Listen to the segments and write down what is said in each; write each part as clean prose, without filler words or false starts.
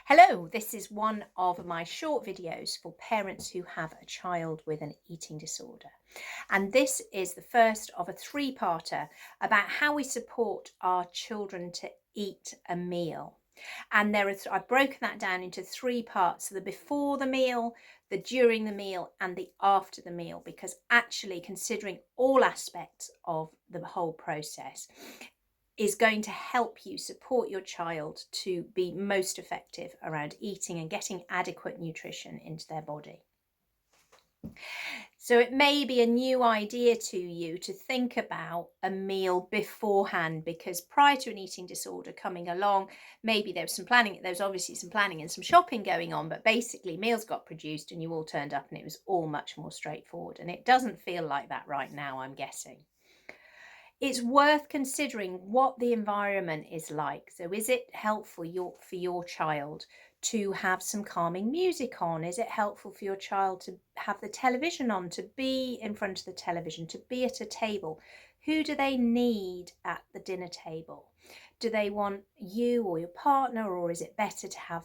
Hello, this is one of my short videos for parents who have a child with an eating disorder. And this is the first of a three-parter about how we support our children to eat a meal. And I've broken that down into three parts: the before the meal, the during the meal, and the after the meal, because actually considering all aspects of the whole process is going to help you support your child to be most effective around eating and getting adequate nutrition into their body. So it may be a new idea to you to think about a meal beforehand, because prior to an eating disorder coming along, maybe there was obviously some planning and some shopping going on, but basically meals got produced and you all turned up and it was all much more straightforward. And it doesn't feel like that right now, I'm guessing. It's worth considering what the environment is like. So is it helpful for your child to have some calming music on? Is it helpful for your child to have the television on, to be in front of the television, to be at a table? Who do they need at the dinner table? Do they want you or your partner, or is it better to have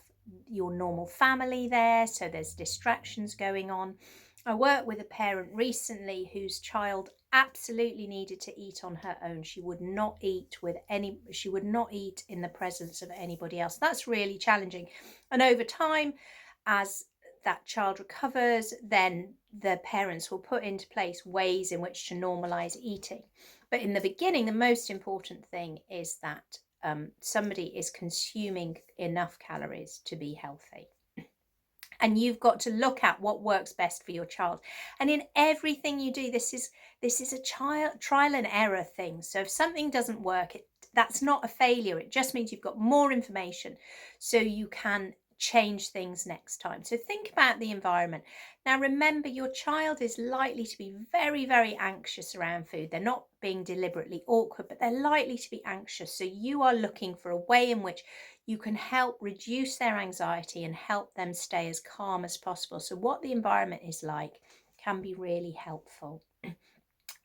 your normal family there so there's distractions going on? I worked with a parent recently whose child absolutely needed to eat on her own. She would not eat in the presence of anybody else. That's really challenging. And over time, as that child recovers, then the parents will put into place ways in which to normalize eating. But in the beginning, the most important thing is that somebody is consuming enough calories to be healthy. And you've got to look at what works best for your child. And in everything you do, this is a trial and error thing. So if something doesn't work, that's not a failure. It just means you've got more information so you can change things next time. So think about the environment. Now remember, your child is likely to be very, very anxious around food. They're not being deliberately awkward, but they're likely to be anxious. So you are looking for a way in which you can help reduce their anxiety and help them stay as calm as possible. So what the environment is like can be really helpful.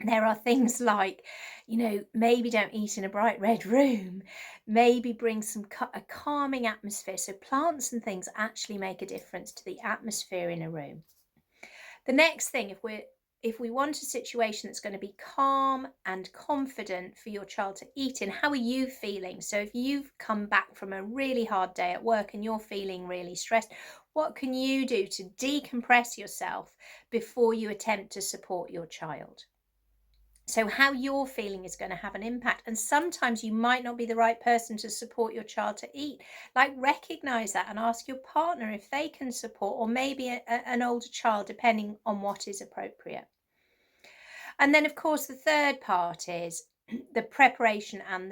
There are things like, maybe don't eat in a bright red room, maybe bring a calming atmosphere. So plants and things actually make a difference to the atmosphere in a room. The next thing, if we want a situation that's going to be calm and confident for your child to eat in, how are you feeling? So if you've come back from a really hard day at work and you're feeling really stressed, what can you do to decompress yourself before you attempt to support your child? So how you're feeling is going to have an impact. And sometimes you might not be the right person to support your child to eat. Like, recognize that and ask your partner if they can support, or maybe an older child, depending on what is appropriate. And then, of course, the third part is the preparation and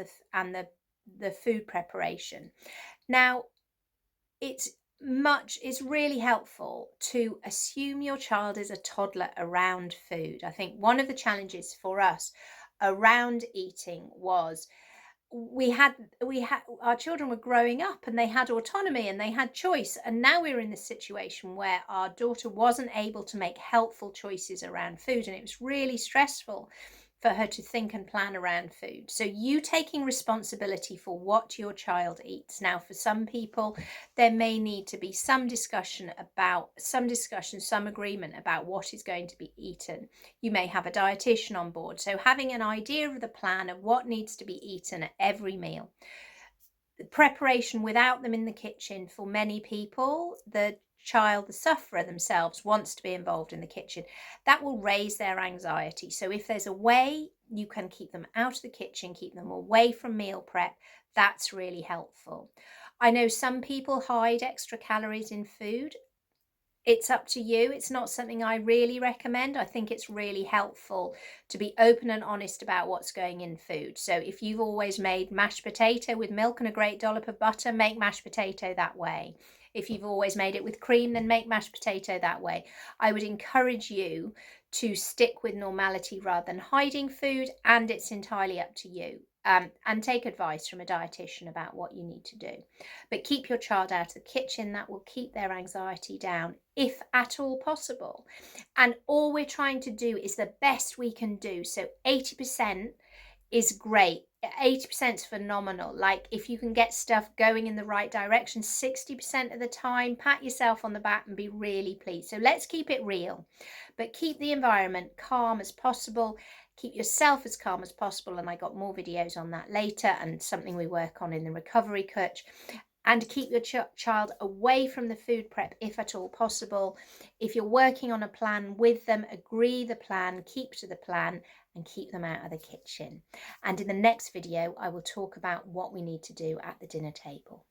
the food preparation. Now, it's really helpful to assume your child is a toddler around food. I think one of the challenges for us around eating was we had our children were growing up and they had autonomy and they had choice, and now we're in this situation where our daughter wasn't able to make helpful choices around food, and it was really stressful for her to think and plan around food. So you taking responsibility for what your child eats. Now, for some people, there may need to be some agreement about what is going to be eaten. You may have a dietitian on board. So having an idea of the plan of what needs to be eaten at every meal. The preparation without them in the kitchen, for many people, the sufferer themselves, wants to be involved in the kitchen. That will raise their anxiety. So if there's a way you can keep them out of the kitchen, keep them away from meal prep, that's really helpful. I know some people hide extra calories in food. It's up to you. It's not something I really recommend. I think it's really helpful to be open and honest about what's going in food. So if you've always made mashed potato with milk and a great dollop of butter, make mashed potato that way. If you've always made it with cream, then make mashed potato that way. I would encourage you to stick with normality rather than hiding food, and it's entirely up to you. And take advice from a dietitian about what you need to do. But keep your child out of the kitchen. That will keep their anxiety down, if at all possible. And all we're trying to do is the best we can do. So 80% is great. 80% is phenomenal. Like, if you can get stuff going in the right direction 60% of the time, pat yourself on the back and be really pleased. So let's keep it real, but keep the environment calm as possible. Keep yourself as calm as possible. And I got more videos on that later, and something we work on in the recovery coach. And keep your child away from the food prep if at all possible. If you're working on a plan with them, agree the plan, keep to the plan, and keep them out of the kitchen. And in the next video, I will talk about what we need to do at the dinner table.